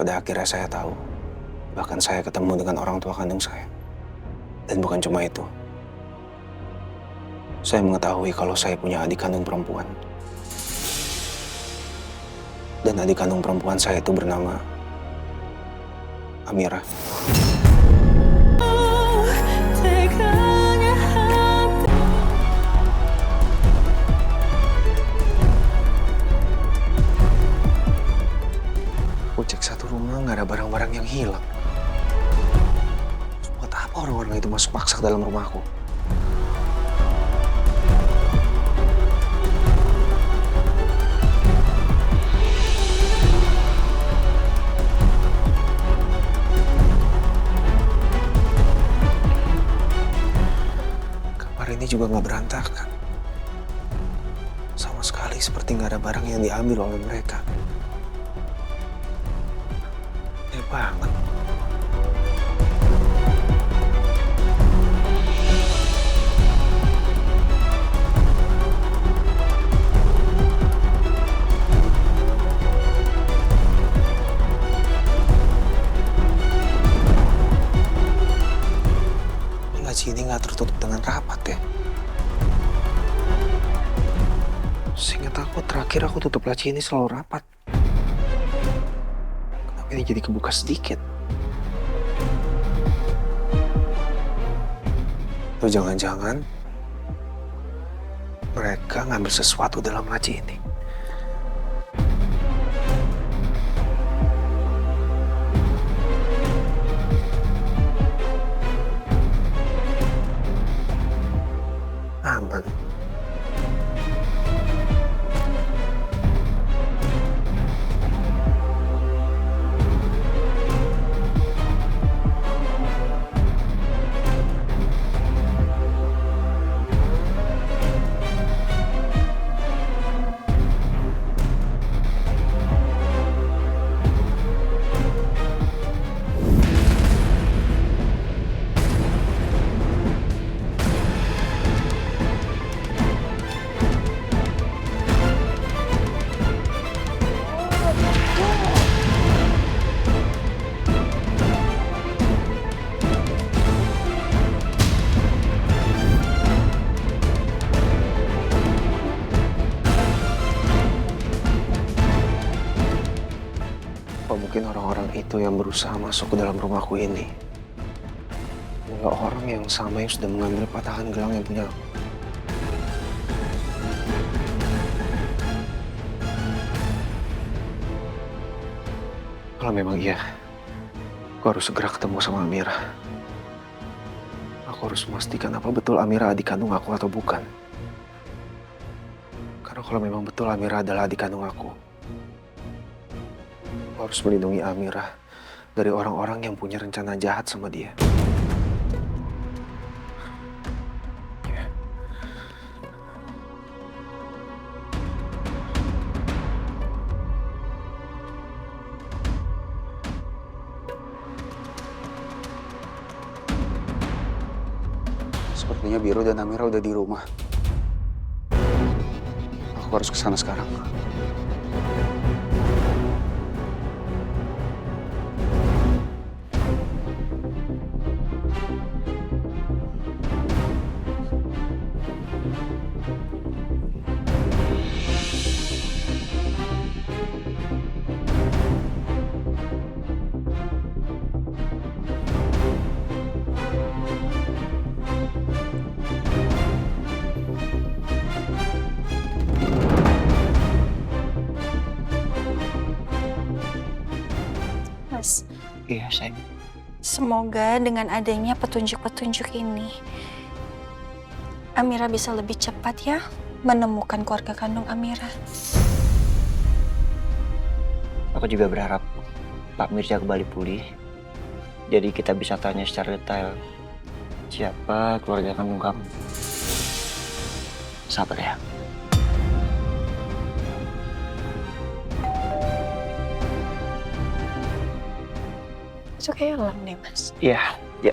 pada akhirnya saya tahu. Bahkan saya ketemu dengan orang tua kandung saya. Dan bukan cuma itu. Saya mengetahui kalau saya punya adik kandung perempuan. Dan adik kandung perempuan saya itu bernama Amira. Aku cek satu rumah, nggak ada barang-barang yang hilang. Buat apa orang-orang itu masuk paksa ke dalam rumahku? Kamar ini juga nggak berantakan. Sama sekali seperti nggak ada barang yang diambil oleh mereka. Banget. Laci ini nggak tertutup dengan rapat ya. Seingat aku terakhir aku tutup laci ini selalu rapat. Ini jadi kebuka sedikit. Atau jangan-jangan mereka ngambil sesuatu dalam laci ini. Aman. Mungkin orang-orang itu yang berusaha masuk ke dalam rumahku ini adalah orang yang sama yang sudah mengambil patahan gelang yang punya aku. Kalau memang iya, aku harus segera ketemu sama Amira. Aku harus memastikan apa betul Amira adik kandung aku atau bukan. Karena kalau memang betul Amira adalah adik kandung aku harus melindungi Amira dari orang-orang yang punya rencana jahat sama dia. Sepertinya Biro dan Amira udah di rumah. Aku harus ke sana sekarang. Mas, Iya, sayang. semoga dengan adanya petunjuk-petunjuk ini, Amira bisa lebih cepat ya menemukan keluarga kandung Amira. Aku juga berharap Pak Mirza kembali pulih. Jadi kita bisa tanya secara detail siapa keluarga kandung kamu. Sabar ya. Suka alarm deh, Mas. Iya, ya.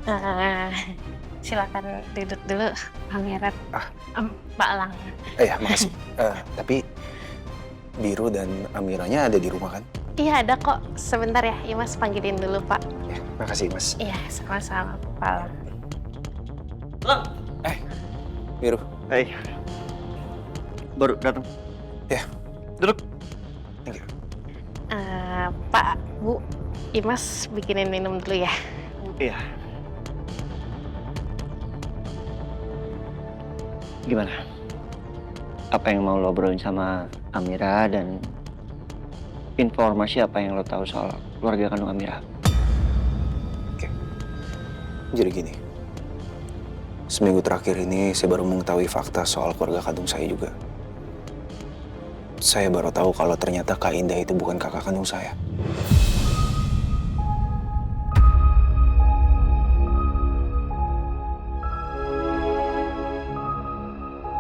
Eh, silakan duduk dulu, Pangeran. Ah. Pak Lang. Ya, makasih. Tapi Biru dan Amiranya ada di rumah kan? Iya ada kok. Sebentar ya, Imas panggilin dulu Pak. Ya, makasih Mas. Iya, sama-sama Pak Lang. Lang. Biru. Hai. Baru datang. Ya. Duduk. Thank you. Pak, Bu, Imas bikinin minum dulu ya. Iya. Gimana? Apa yang mau lo obrolin sama Amira dan informasi apa yang lo tahu soal keluarga kandung Amira? Jadi gini. Seminggu terakhir ini saya baru mengetahui fakta soal keluarga kandung saya juga. Saya baru tahu kalau ternyata Kak Indah itu bukan kakak kandung saya.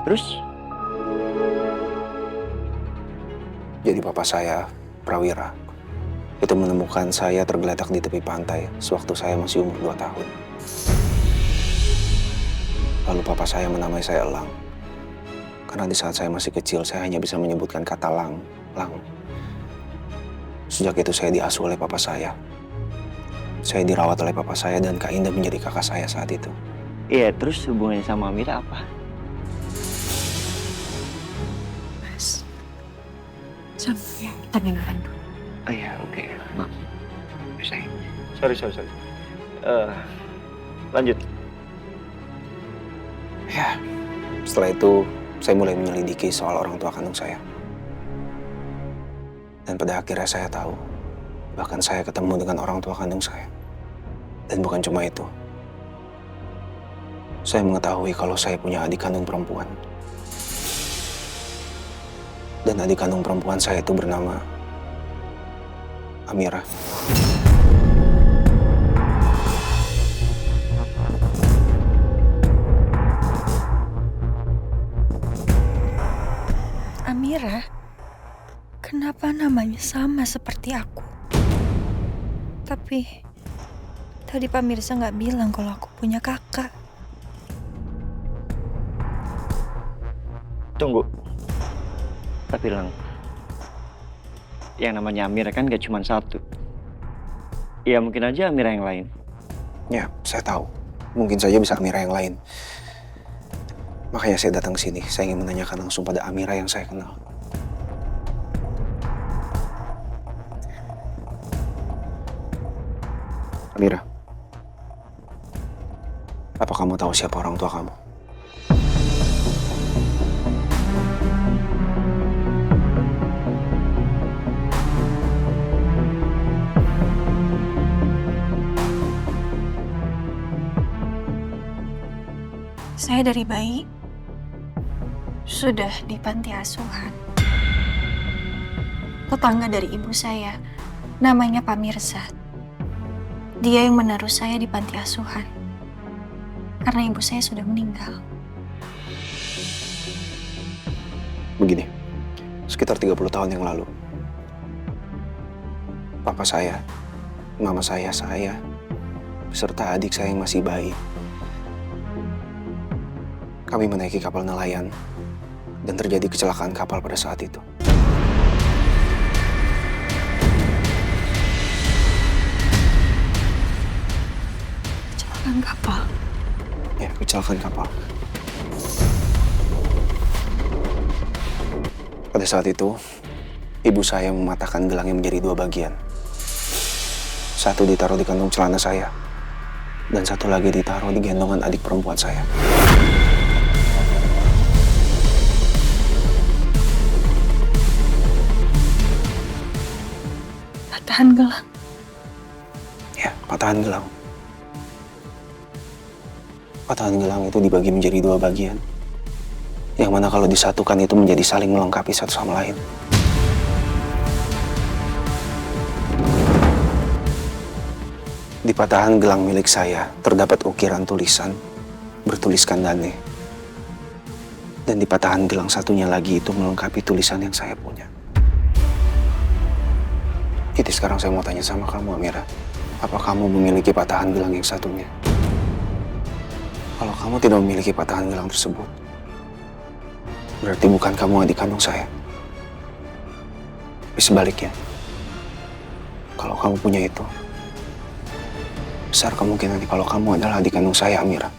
Terus? Jadi papa saya, Prawira, itu menemukan saya tergeletak di tepi pantai sewaktu saya masih umur 2 tahun. Lalu papa saya menamai saya Elang. Karena di saat saya masih kecil, saya hanya bisa menyebutkan kata Lang. Sejak itu saya diasuh oleh papa saya. Saya dirawat oleh papa saya dan Kak Indah menjadi kakak saya saat itu. Iya, terus hubungannya sama Amira apa? Mas. Sampai kita dengarkan dulu. Oh iya, oke. Maaf. Sorry. Lanjut. Ya, setelah itu saya mulai menyelidiki soal orang tua kandung saya. Dan pada akhirnya saya tahu, bahkan saya ketemu dengan orang tua kandung saya. Dan bukan cuma itu. Saya mengetahui kalau saya punya adik kandung perempuan. Dan adik kandung perempuan saya itu bernama Amira. Amira? Kenapa namanya sama seperti aku? Tapi tadi Pak Mirza nggak bilang kalau aku punya kakak. Tunggu. Tapi Lang, yang namanya Amira kan gak cuma satu. Ya mungkin aja Amira yang lain. Ya, saya tahu. Mungkin saja bisa Amira yang lain. Makanya saya datang ke sini. Saya ingin menanyakan langsung pada Amira yang saya kenal. Amira, apa kamu tahu siapa orang tua kamu? Saya dari bayi sudah di panti asuhan. Tetangga dari ibu saya, namanya Pak Mirza. Dia yang menaruh saya di panti asuhan. Karena ibu saya sudah meninggal. Begini, sekitar 30 tahun yang lalu, papa saya, mama saya, beserta adik saya yang masih bayi, kami menaiki kapal nelayan dan terjadi kecelakaan kapal pada saat itu. Kecelakaan kapal. Ya, kecelakaan kapal. Pada saat itu, ibu saya mematahkan gelangnya menjadi 2 bagian. Satu ditaruh di kantong celana saya, dan satu lagi ditaruh di gendongan adik perempuan saya. Patahan gelang. Ya, patahan gelang. Patahan gelang itu dibagi menjadi 2 bagian. Yang mana kalau disatukan itu menjadi saling melengkapi satu sama lain. Di patahan gelang milik saya terdapat ukiran tulisan bertuliskan Dane. Dan di patahan gelang satunya lagi itu melengkapi tulisan yang saya punya. Jadi sekarang saya mau tanya sama kamu, Amira. Apa kamu memiliki patahan gelang yang satunya? Kalau kamu tidak memiliki patahan gelang tersebut, berarti bukan kamu adik kandung saya. Tapi sebaliknya, kalau kamu punya itu, besar kemungkinan kalau kamu adalah adik kandung saya, Amira.